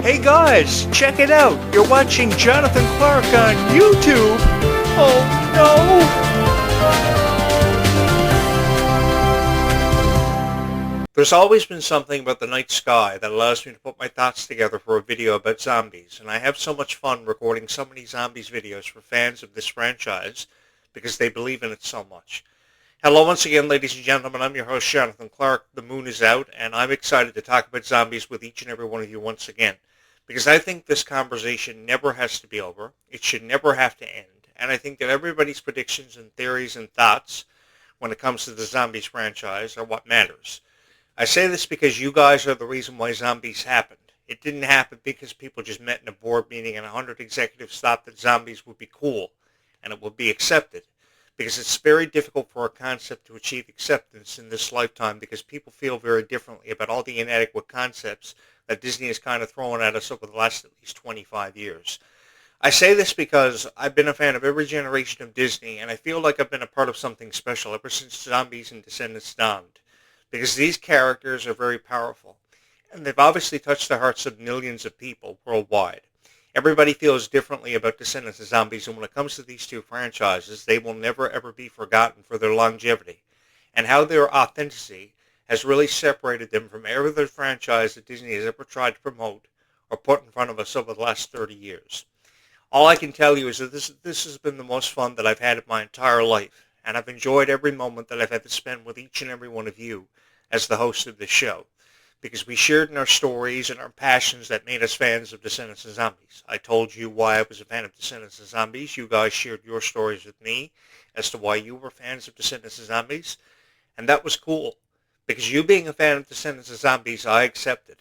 Hey guys, check it out. You're watching Jonathan Clarke on YouTube. Oh no! There's always been something about the night sky that allows me to put my thoughts together for a video about zombies, and I have so much fun recording so many zombies videos for fans of this franchise because they believe in it so much. Hello once again, ladies and gentlemen. I'm your host, Jonathan Clarke. The moon is out, and I'm excited to talk about zombies with each and every one of you once again, because I think this conversation never has to be over. It should never have to end. And I think that everybody's predictions and theories and thoughts when it comes to the zombies franchise are what matters. I say this because you guys are the reason why zombies happened. It didn't happen because people just met in a board meeting and 100 executives thought that zombies would be cool and it would be accepted. Because it's very difficult for a concept to achieve acceptance in this lifetime because people feel very differently about all the inadequate concepts that Disney has kind of thrown at us over the last at least 25 years. I say this because I've been a fan of every generation of Disney, and I feel like I've been a part of something special ever since Zombies and Descendants dawned. Because these characters are very powerful, and they've obviously touched the hearts of millions of people worldwide. Everybody feels differently about Descendants and Zombies, and when it comes to these two franchises, they will never ever be forgotten for their longevity, and how their authenticity has really separated them from every other franchise that Disney has ever tried to promote or put in front of us over the last 30 years. All I can tell you is that this has been the most fun that I've had in my entire life, and I've enjoyed every moment that I've had to spend with each and every one of you as the host of this show, because we shared in our stories and our passions that made us fans of Descendants and Zombies. I told you why I was a fan of Descendants and Zombies. You guys shared your stories with me as to why you were fans of Descendants and Zombies, and that was cool. Because you being a fan of Descendants and Zombies, I accepted.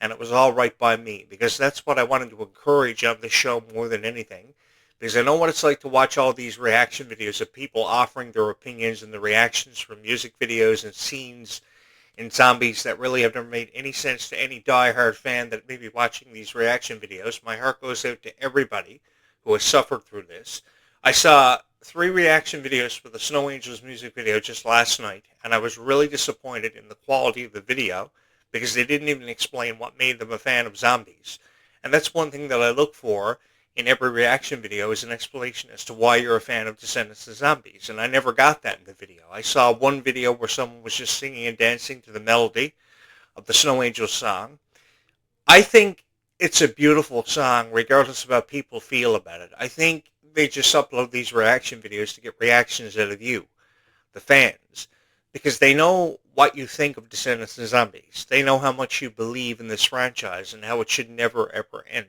And it was all right by me. Because that's what I wanted to encourage on this show more than anything. Because I know what it's like to watch all these reaction videos of people offering their opinions and the reactions from music videos and scenes in Zombies that really have never made any sense to any diehard fan that may be watching these reaction videos. My heart goes out to everybody who has suffered through this. I saw 3 reaction videos for the Snow Angels music video just last night, and I was really disappointed in the quality of the video because they didn't even explain what made them a fan of zombies. And that's one thing that I look for in every reaction video is an explanation as to why you're a fan of Descendants and Zombies, and I never got that in the video. I saw one video where someone was just singing and dancing to the melody of the Snow Angels song. I think it's a beautiful song regardless of how people feel about it. I think they just upload these reaction videos to get reactions out of you, the fans, because they know what you think of Descendants and Zombies. They know how much you believe in this franchise and how it should never ever end.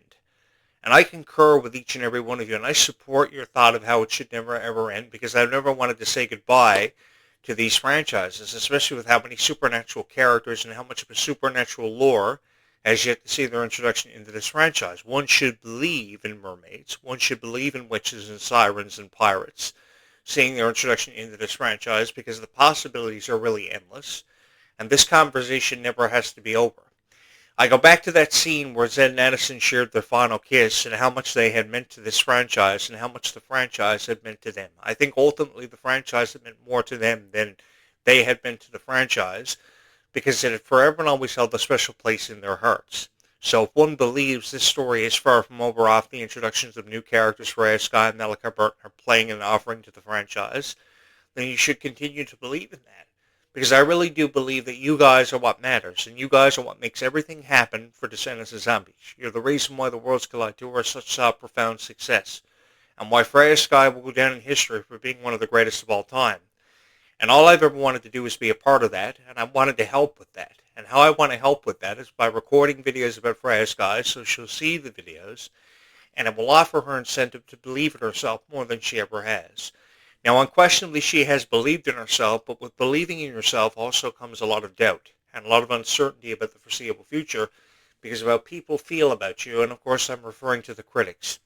And I concur with each and every one of you, and I support your thought of how it should never ever end, because I've never wanted to say goodbye to these franchises, especially with how many supernatural characters and how much of a supernatural lore has yet to see their introduction into this franchise. One should believe in mermaids. One should believe in witches and sirens and pirates, seeing their introduction into this franchise, because the possibilities are really endless, and this conversation never has to be over. I go back to that scene where Zed and Addison shared their final kiss and how much they had meant to this franchise and how much the franchise had meant to them. I think ultimately the franchise had meant more to them than they had meant to the franchise, because it had forever and always held a special place in their hearts. So if one believes this story is far from over off the introductions of new characters, Freya, Sky, and Melika Burton are playing an offering to the franchise, then you should continue to believe in that. Because I really do believe that you guys are what matters, and you guys are what makes everything happen for Descendants and Zombies. You're the reason why the Worlds Collide Tour is such a profound success, and why Freya Sky will go down in history for being one of the greatest of all time. And all I've ever wanted to do is be a part of that, and I wanted to help with that. And how I want to help with that is by recording videos about Freya Sky, so she'll see the videos, and it will offer her incentive to believe in herself more than she ever has. Now, unquestionably, she has believed in herself, but with believing in yourself also comes a lot of doubt and a lot of uncertainty about the foreseeable future because of how people feel about you, and of course I'm referring to the critics.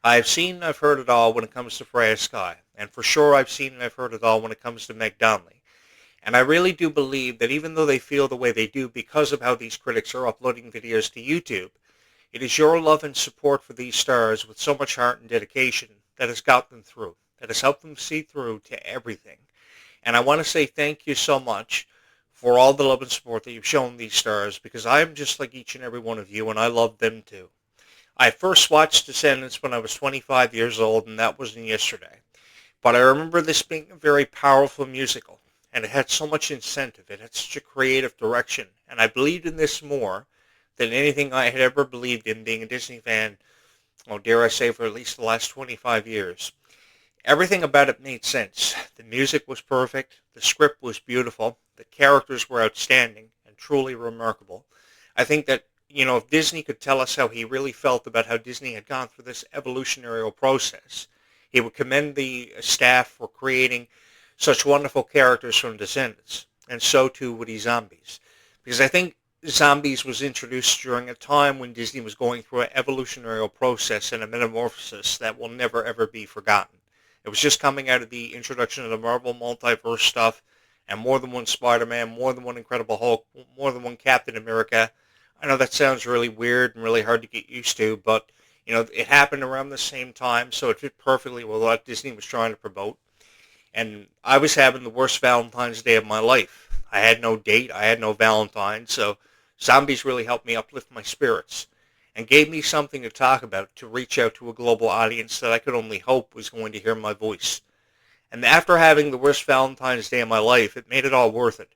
I've seen and I've heard it all when it comes to Freya Sky, and for sure I've seen and I've heard it all when it comes to Meg Donnelly. And I really do believe that even though they feel the way they do because of how these critics are uploading videos to YouTube, it is your love and support for these stars with so much heart and dedication that has got them through, that has helped them see through to everything. And I want to say thank you so much for all the love and support that you've shown these stars, because I am just like each and every one of you, and I love them too. I first watched Descendants when I was 25 years old, and that wasn't yesterday. But I remember this being a very powerful musical, and it had so much incentive. It had such a creative direction, and I believed in this more than anything I had ever believed in being a Disney fan, oh, dare I say, for at least the last 25 years. Everything about it made sense. The music was perfect, the script was beautiful, the characters were outstanding and truly remarkable. I think that, if Disney could tell us how he really felt about how Disney had gone through this evolutionary process, he would commend the staff for creating such wonderful characters from Descendants, and so too would he Zombies. Because I think Zombies was introduced during a time when Disney was going through an evolutionary process and a metamorphosis that will never ever be forgotten. It was just coming out of the introduction of the Marvel Multiverse stuff, and more than one Spider-Man, more than one Incredible Hulk, more than one Captain America. I know that sounds really weird and really hard to get used to, but it happened around the same time, so it fit perfectly with what Disney was trying to promote. And I was having the worst Valentine's Day of my life. I had no date, I had no Valentine, so Zombies really helped me uplift my spirits and gave me something to talk about, to reach out to a global audience that I could only hope was going to hear my voice. And after having the worst Valentine's Day of my life, it made it all worth it.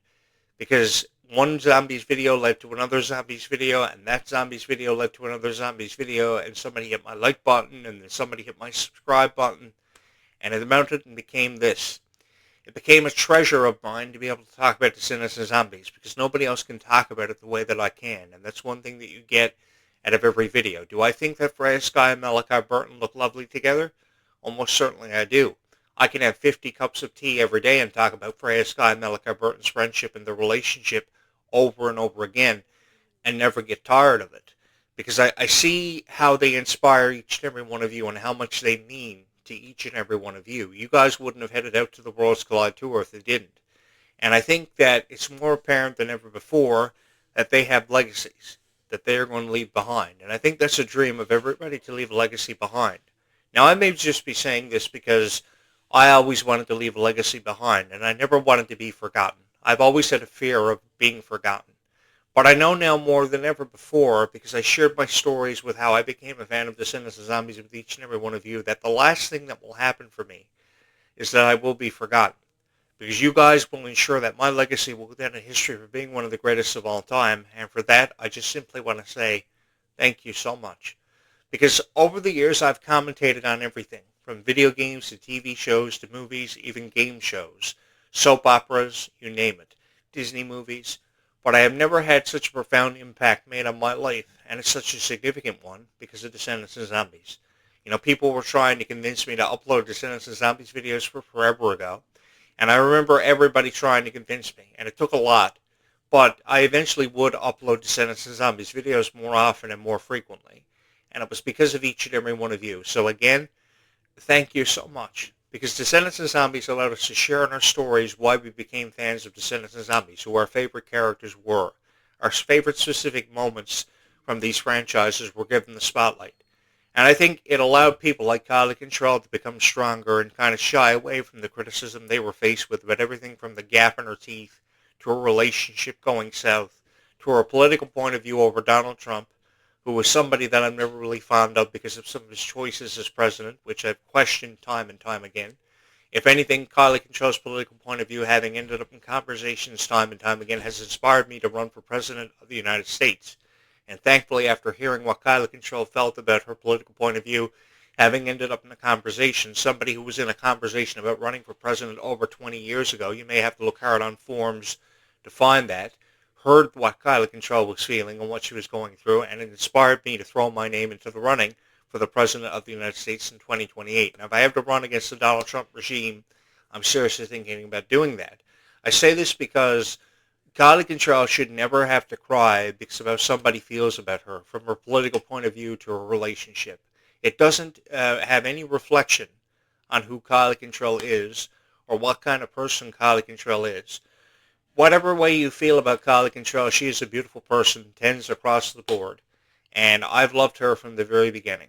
Because one Zombies video led to another Zombies video, and that Zombies video led to another Zombies video, and somebody hit my like button, and then somebody hit my subscribe button, and it amounted and became this. It became a treasure of mine to be able to talk about Descendants and Zombies, because nobody else can talk about it the way that I can, and that's one thing that you get out of every video. Do I think that Freya Sky and Malachi Burton look lovely together? Almost certainly I do. I can have 50 cups of tea every day and talk about Freya Sky and Malachi Burton's friendship and their relationship over and over again and never get tired of it. Because I see how they inspire each and every one of you and how much they mean to each and every one of you. You guys wouldn't have headed out to the Worlds Collide Tour if they didn't. And I think that it's more apparent than ever before that they have legacies that they are going to leave behind. And I think that's a dream of everybody, to leave a legacy behind. Now, I may just be saying this because I always wanted to leave a legacy behind, and I never wanted to be forgotten. I've always had a fear of being forgotten. But I know now more than ever before, because I shared my stories with how I became a fan of Descendants and Zombies with each and every one of you, that the last thing that will happen for me is that I will be forgotten. Because you guys will ensure that my legacy will go down in history for being one of the greatest of all time. And for that, I just simply want to say thank you so much. Because over the years, I've commentated on everything, from video games to TV shows to movies, even game shows, soap operas, you name it, Disney movies. But I have never had such a profound impact made on my life, and it's such a significant one, because of Descendants and Zombies. People were trying to convince me to upload Descendants and Zombies videos for forever ago. And I remember everybody trying to convince me, and it took a lot. But I eventually would upload Descendants and Zombies videos more often and more frequently. And it was because of each and every one of you. So again, thank you so much. Because Descendants and Zombies allowed us to share in our stories why we became fans of Descendants and Zombies, who our favorite characters were. Our favorite specific moments from these franchises were given the spotlight. And I think it allowed people like Kylie Control to become stronger and kind of shy away from the criticism they were faced with about everything from the gap in her teeth to a relationship going south to her political point of view over Donald Trump, who was somebody that I'm never really fond of because of some of his choices as president, which I've questioned time and time again. If anything, Kylie Control's political point of view, having ended up in conversations time and time again, has inspired me to run for president of the United States. And thankfully, after hearing what Kylie Control felt about her political point of view, having ended up in a conversation, somebody who was in a conversation about running for president over 20 years ago, you may have to look hard on forms to find that, heard what Kylie Control was feeling and what she was going through, and it inspired me to throw my name into the running for the president of the United States in 2028. Now, if I have to run against the Donald Trump regime, I'm seriously thinking about doing that. I say this because Kylie Control should never have to cry because of how somebody feels about her, from her political point of view to her relationship. It doesn't have any reflection on who Kylie Control is or what kind of person Kylie Control is. Whatever way you feel about Kylie Control, she is a beautiful person, tends across the board, and I've loved her from the very beginning.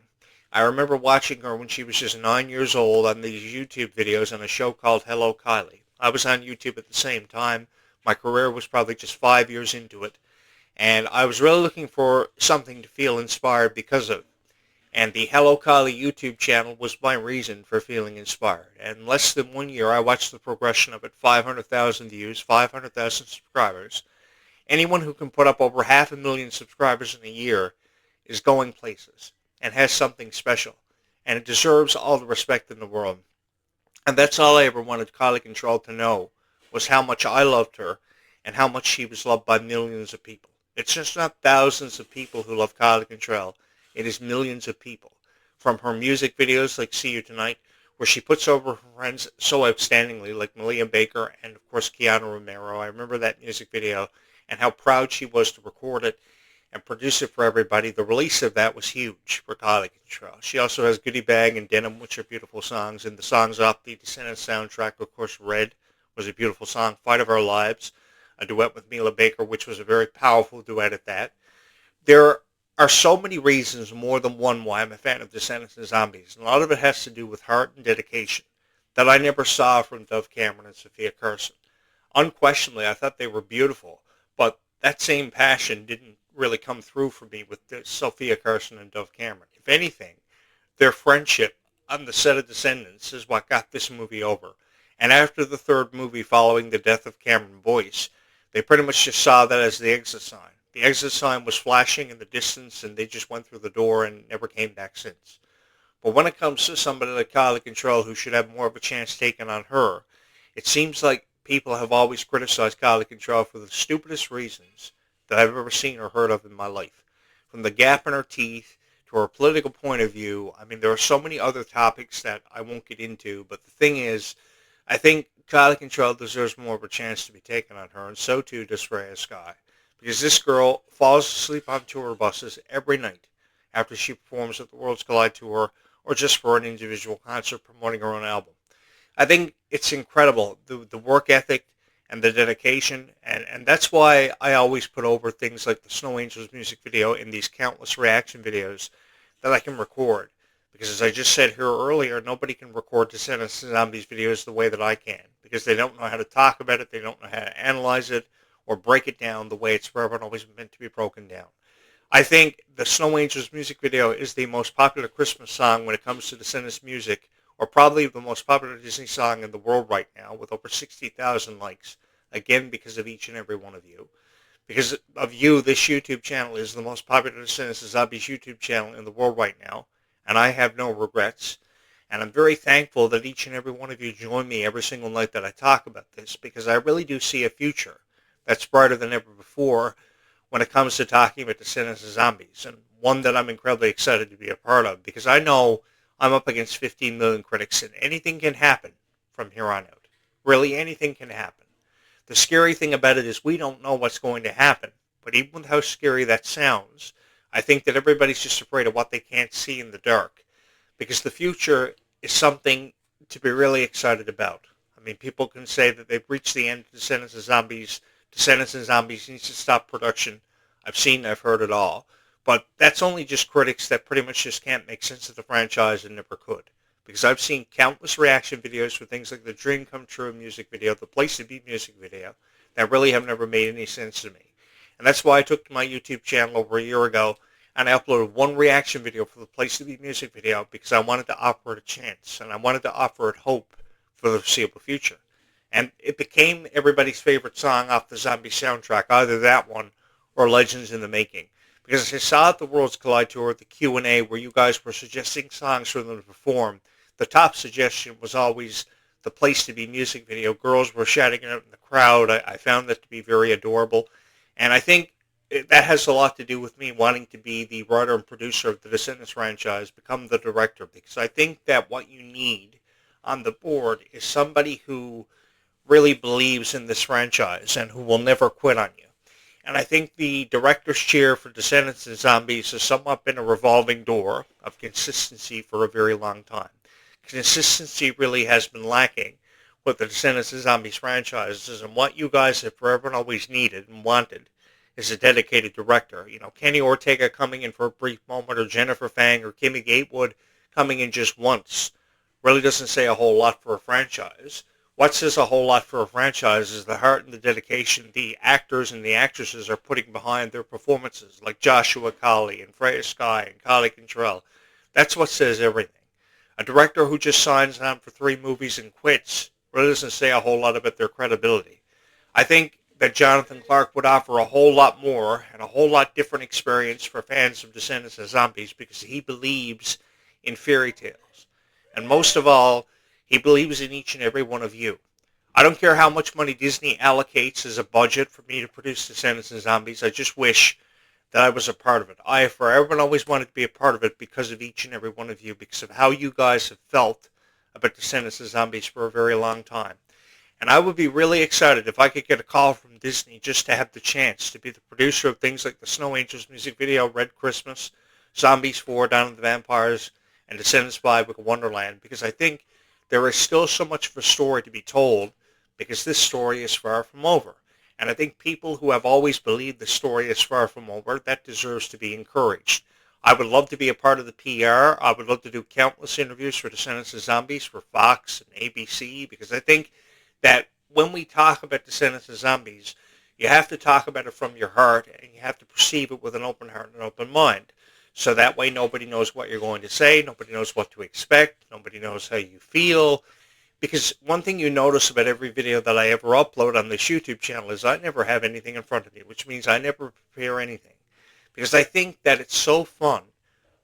I remember watching her when she was just 9 years old on these YouTube videos on a show called Hello Kylie. I was on YouTube at the same time, My career was probably just 5 years into it, and I was really looking for something to feel inspired because of. And the Hello Kali YouTube channel was my reason for feeling inspired. And in less than 1 year, I watched the progression of it: 500,000 views, 500,000 subscribers. Anyone who can put up over 500,000 subscribers in a year is going places and has something special. And it deserves all the respect in the world. And that's all I ever wanted Kylie Control to know, was how much I loved her and how much she was loved by millions of people. It's just not thousands of people who love Kylie Control. It is millions of people. From her music videos like See You Tonight, where she puts over her friends so outstandingly, like Malia Baker and, of course, Keanu Romero. I remember that music video and how proud she was to record it and produce it for everybody. The release of that was huge for Clarke. She also has Goodie Bag and Denim, which are beautiful songs, and the songs off the Descendants soundtrack. Of course, Red was a beautiful song. Fight of Our Lives, a duet with Mila Baker, which was a very powerful duet at that. There are so many reasons, more than one, why I'm a fan of Descendants and Zombies, and a lot of it has to do with heart and dedication that I never saw from Dove Cameron and Sophia Carson. Unquestionably, I thought they were beautiful, but that same passion didn't really come through for me with Sophia Carson and Dove Cameron. If anything, their friendship on the set of Descendants is what got this movie over. And after the third movie following the death of Cameron Boyce, they pretty much just saw that as the exit sign. The exit sign was flashing in the distance, and they just went through the door and never came back since. But when it comes to somebody like Kylie Control, who should have more of a chance taken on her, it seems like people have always criticized Kylie Control for the stupidest reasons that I've ever seen or heard of in my life. From the gap in her teeth to her political point of view, I mean, there are so many other topics that I won't get into, but the thing is, I think Kylie Control deserves more of a chance to be taken on her, and so too does Freya Sky. Because this girl falls asleep on tour buses every night after she performs at the Worlds Collide Tour or just for an individual concert promoting her own album. I think it's incredible, the work ethic and the dedication, and that's why I always put over things like the Snow Angels music video in these countless reaction videos that I can record. Because as I just said here earlier, nobody can record Descendants and Zombies videos the way that I can, because they don't know how to talk about it, they don't know how to analyze it, or break it down the way it's forever and always meant to be broken down. I think the Snow Angels music video is the most popular Christmas song when it comes to Descendants music, or probably the most popular Disney song in the world right now, with over 60,000 likes. Again, because of each and every one of you. Because of you, this YouTube channel is the most popular Descendants and Zombies YouTube channel in the world right now, and I have no regrets. And I'm very thankful that each and every one of you join me every single night that I talk about this, because I really do see a future that's brighter than ever before when it comes to talking about Descendants and Zombies, and one that I'm incredibly excited to be a part of, because I know I'm up against 15 million critics, and anything can happen from here on out. Really, anything can happen. The scary thing about it is we don't know what's going to happen, but even with how scary that sounds, I think that everybody's just afraid of what they can't see in the dark, because the future is something to be really excited about. I mean, people can say that they've reached the end of Descendants and Zombies. Descendants and Zombies needs to stop production. I've heard it all. But that's only just critics that pretty much just can't make sense of the franchise and never could. Because I've seen countless reaction videos for things like the Dream Come True music video, the Place to Be music video, that really have never made any sense to me. And that's why I took to my YouTube channel over a year ago and I uploaded one reaction video for the Place to Be music video, because I wanted to offer it a chance and I wanted to offer it hope for the foreseeable future. And it became everybody's favorite song off the Zombie soundtrack, either that one or Legends in the Making. Because I saw at the Worlds Collide Tour, the Q&A, where you guys were suggesting songs for them to perform, the top suggestion was always the Place to Be music video. Girls were shouting it out in the crowd. I found that to be very adorable. And I think that has a lot to do with me wanting to be the writer and producer of the Descendants franchise, become the director, because I think that what you need on the board is somebody who really believes in this franchise and who will never quit on you. And I think the director's chair for Descendants and Zombies has somewhat been a revolving door of consistency for a very long time. Consistency really has been lacking with the Descendants and Zombies franchises, and what you guys have forever and always needed and wanted is a dedicated director. You know, Kenny Ortega coming in for a brief moment, or Jennifer Fang or Kimmy Gatewood coming in just once really doesn't say a whole lot for a franchise. what says a whole lot for a franchise is the heart and the dedication the actors and the actresses are putting behind their performances, like Joshua Colley and Freya Sky and Kali Cantrell. That's what says everything. A director who just signs on for 3 movies and quits really doesn't say a whole lot about their credibility. I think that Jonathan Clarke would offer a whole lot more and a whole lot different experience for fans of Descendants of Zombies because he believes in fairy tales. And most of all, he believes in each and every one of you. I don't care how much money Disney allocates as a budget for me to produce Descendants of Zombies. I just wish that I was a part of it. I have forever and always wanted to be a part of it because of each and every one of you, because of how you guys have felt about Descendants of Zombies for a very long time. And I would be really excited if I could get a call from Disney just to have the chance to be the producer of things like the Snow Angels music video, Red Christmas, Zombies 4, Dawn of the Vampires, and Descendants 5, Wicked Wonderland, because I think there is still so much of a story to be told, because this story is far from over. And I think people who have always believed the story is far from over, that deserves to be encouraged. I would love to be a part of the PR. I would love to do countless interviews for Descendants of Zombies for Fox and ABC, because I think that when we talk about Descendants of Zombies, you have to talk about it from your heart, and you have to perceive it with an open heart and an open mind. So that way nobody knows what you're going to say, nobody knows what to expect, nobody knows how you feel. Because one thing you notice about every video that I ever upload on this YouTube channel is I never have anything in front of me, which means I never prepare anything. Because I think that it's so fun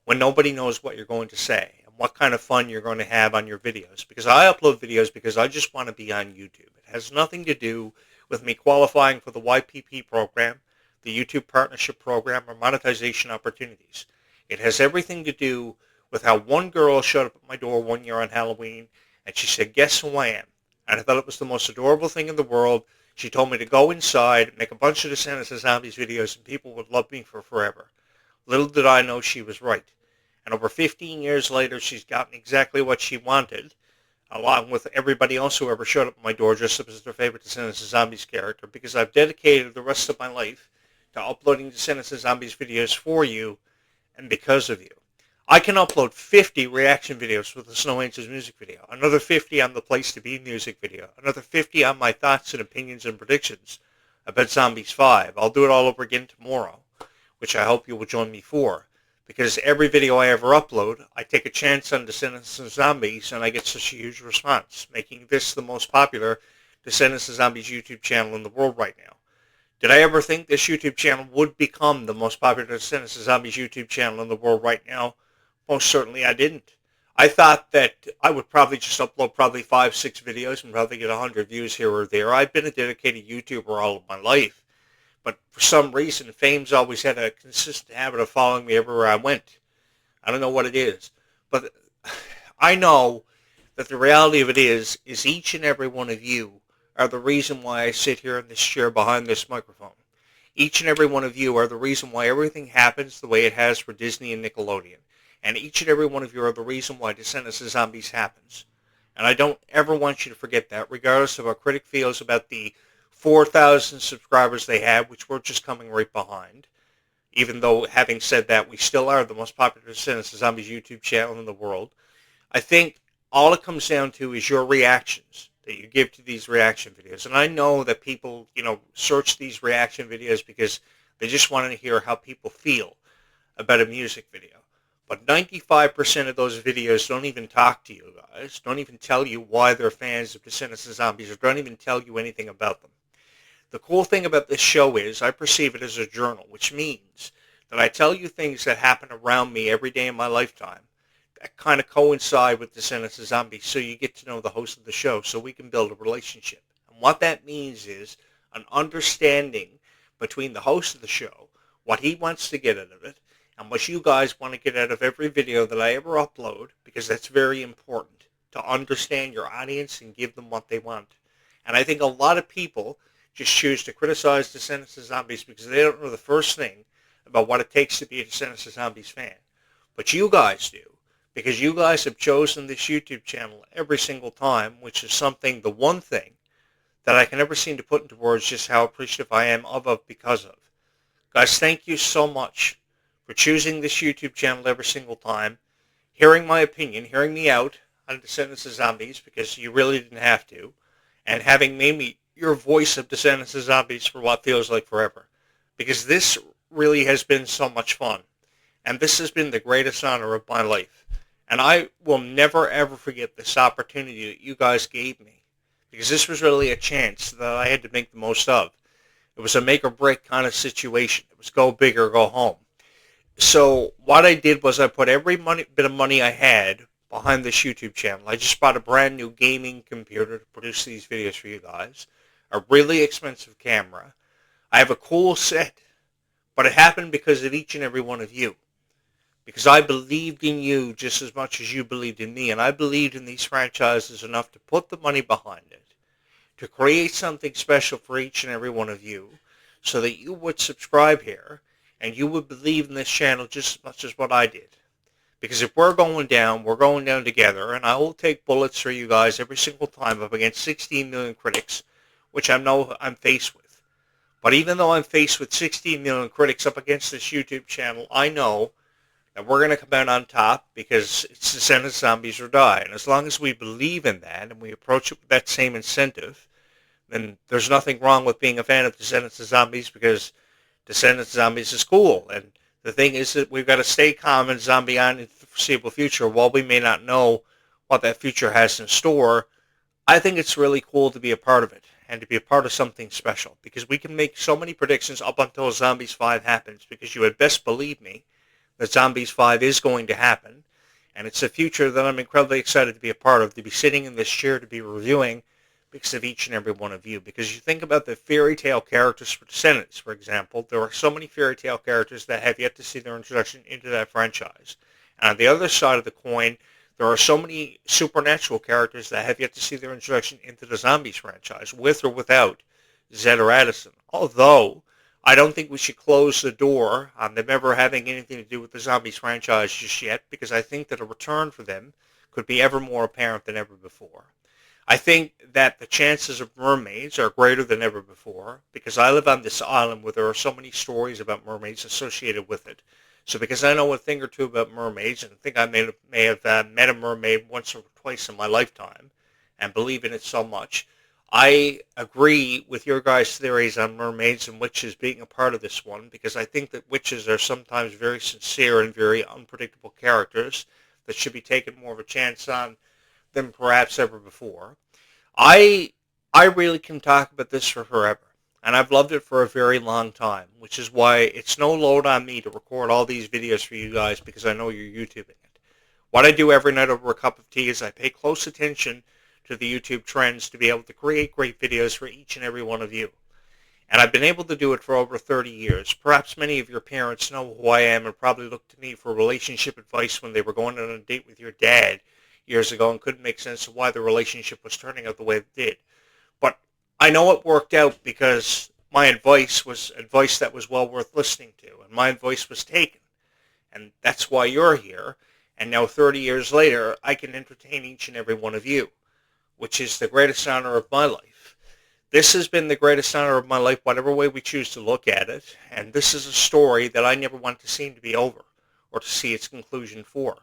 when nobody knows what you're going to say and what kind of fun you're going to have on your videos. Because I upload videos because I just want to be on YouTube. It has nothing to do with me qualifying for the YPP program, the YouTube Partnership Program, or monetization opportunities. It has everything to do with how one girl showed up at my door one year on Halloween, and she said, "Guess who I am?" And I thought it was the most adorable thing in the world. She told me to go inside, make a bunch of Descendants of Zombies videos, and people would love me for forever. Little did I know she was right. And over 15 years later, she's gotten exactly what she wanted, along with everybody else who ever showed up at my door just as their favorite Descendants of Zombies character, because I've dedicated the rest of my life to uploading Descendants of Zombies videos for you and because of you. I can upload 50 reaction videos for the Snow Angels music video, another 50 on the Place to Be music video, another 50 on my thoughts and opinions and predictions about Zombies 5. I'll do it all over again tomorrow, which I hope you will join me for, because every video I ever upload, I take a chance on Descendants of Zombies, and I get such a huge response, making this the most popular Descendants of Zombies YouTube channel in the world right now. Did I ever think this YouTube channel would become the most popular Descendants of Zombies YouTube channel in the world right now? Most certainly I didn't. I thought that I would probably just upload probably 5, 6 videos and probably get 100 views here or there. I've been a dedicated YouTuber all of my life, but for some reason, fame's always had a consistent habit of following me everywhere I went. I don't know what it is, but I know that the reality of it is each and every one of you are the reason why I sit here in this chair behind this microphone. Each and every one of you are the reason why everything happens the way it has for Disney and Nickelodeon. And each and every one of you are the reason why Descendants of Zombies happens. And I don't ever want you to forget that, regardless of how critic feels about the 4,000 subscribers they have, which we're just coming right behind. Even though, having said that, we still are the most popular Descendants of Zombies YouTube channel in the world. I think all it comes down to is your reactions that you give to these reaction videos. And I know that people, search these reaction videos because they just want to hear how people feel about a music video. But 95% of those videos don't even talk to you guys, don't even tell you why they're fans of Descendants of Zombies, or don't even tell you anything about them. The cool thing about this show is I perceive it as a journal, which means that I tell you things that happen around me every day in my lifetime that kind of coincide with Descendants of Zombies, so you get to know the host of the show, so we can build a relationship. And what that means is an understanding between the host of the show, what he wants to get out of it, and what you guys want to get out of every video that I ever upload, because that's very important, to understand your audience and give them what they want. And I think a lot of people just choose to criticize Descendants of Zombies because they don't know the first thing about what it takes to be a Descendants of Zombies fan. But you guys do, because you guys have chosen this YouTube channel every single time, which is the one thing that I can never seem to put into words just how appreciative I am of because of. Guys, thank you so much for choosing this YouTube channel every single time, hearing my opinion, hearing me out on Descendants of Zombies, because you really didn't have to, and having made me your voice of Descendants of Zombies for what feels like forever. Because this really has been so much fun. And this has been the greatest honor of my life. And I will never ever forget this opportunity that you guys gave me. Because this was really a chance that I had to make the most of. It was a make or break kind of situation. It was go big or go home. So what I did was I put every bit of money I had behind this YouTube channel. I just bought a brand new gaming computer to produce these videos for you guys. A really expensive camera. I have a cool set. But it happened because of each and every one of you. Because I believed in you just as much as you believed in me. And I believed in these franchises enough to put the money behind it. To create something special for each and every one of you. So that you would subscribe here. And you would believe in this channel just as much as what I did. Because if we're going down together. And I will take bullets for you guys every single time up against 16 million critics. Which I know I'm faced with. But even though I'm faced with 16 million critics up against this YouTube channel, I know that we're going to come out on top because it's Descendants Zombies or Die. And as long as we believe in that and we approach it with that same incentive, then there's nothing wrong with being a fan of Descendants of Zombies because Descendants of Zombies is cool. And the thing is that we've got to stay calm and zombie on in the foreseeable future. While we may not know what that future has in store, I think it's really cool to be a part of it. And to be a part of something special. Because we can make so many predictions up until Zombies 5 happens. Because you had best believe me that Zombies 5 is going to happen. And it's a future that I'm incredibly excited to be a part of. To be sitting in this chair to be reviewing because of each and every one of you. Because you think about the fairy tale characters for Descendants, for example. There are so many fairy tale characters that have yet to see their introduction into that franchise. And on the other side of the coin, there are so many supernatural characters that have yet to see their introduction into the Zombies franchise, with or without Zed or Addison. Although, I don't think we should close the door on them ever having anything to do with the Zombies franchise just yet, because I think that a return for them could be ever more apparent than ever before. I think that the chances of mermaids are greater than ever before, because I live on this island where there are so many stories about mermaids associated with it. So because I know a thing or two about mermaids, and I think I may have met a mermaid once or twice in my lifetime, and believe in it so much, I agree with your guys' theories on mermaids and witches being a part of this one, because I think that witches are sometimes very sincere and very unpredictable characters that should be taken more of a chance on than perhaps ever before. I really can talk about this for forever. And I've loved it for a very long time, which is why it's no load on me to record all these videos for you guys because I know you're YouTubing it. What I do every night over a cup of tea is I pay close attention to the YouTube trends to be able to create great videos for each and every one of you. And I've been able to do it for over 30 years. Perhaps many of your parents know who I am and probably looked to me for relationship advice when they were going on a date with your dad years ago and couldn't make sense of why the relationship was turning out the way it did. But I know it worked out because my advice was advice that was well worth listening to, and my advice was taken. And that's why you're here. And now 30 years later, I can entertain each and every one of you, which is the greatest honor of my life. This has been the greatest honor of my life, whatever way we choose to look at it. And this is a story that I never want to seem to be over or to see its conclusion for.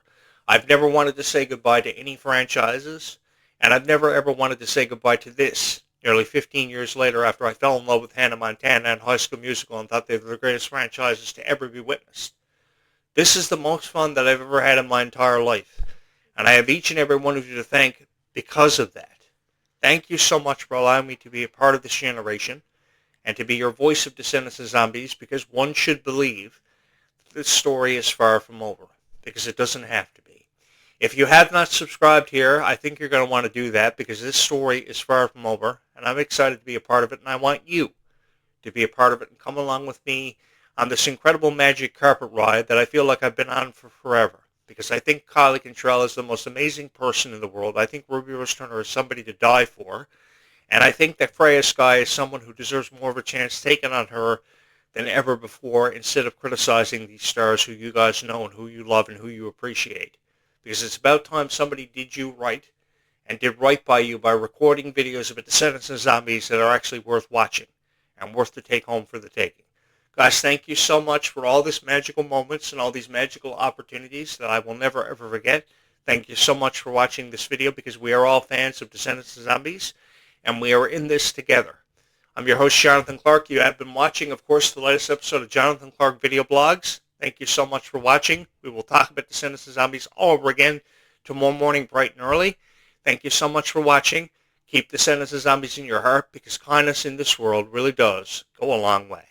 I've never wanted to say goodbye to any franchises, and I've never ever wanted to say goodbye to this. Nearly 15 years later, after I fell in love with Hannah Montana and High School Musical and thought they were the greatest franchises to ever be witnessed. This is the most fun that I've ever had in my entire life. And I have each and every one of you to thank because of that. Thank you so much for allowing me to be a part of this generation and to be your voice of Descendants of Zombies, because one should believe that this story is far from over, because it doesn't have to be. If you have not subscribed here, I think you're going to want to do that because this story is far from over, and I'm excited to be a part of it, and I want you to be a part of it and come along with me on this incredible magic carpet ride that I feel like I've been on for forever. Because I think Kylie Cantrell is the most amazing person in the world. I think Ruby Rose Turner is somebody to die for. And I think that Freya Sky is someone who deserves more of a chance taken on her than ever before, instead of criticizing these stars who you guys know and who you love and who you appreciate. Because it's about time somebody did you right and did right by you by recording videos of Descendants of Zombies that are actually worth watching and worth to take home for the taking. Guys, thank you so much for all these magical moments and all these magical opportunities that I will never ever forget. Thank you so much for watching this video, because we are all fans of Descendants of Zombies. and we are in this together. I'm your host, Jonathan Clarke. You have been watching, of course, the latest episode of Jonathan Clarke Video Blogs. Thank you so much for watching. We will talk about Descendants of Zombies all over again tomorrow morning bright and early. Thank you so much for watching. Keep Descendants of Zombies in your heart, because kindness in this world really does go a long way.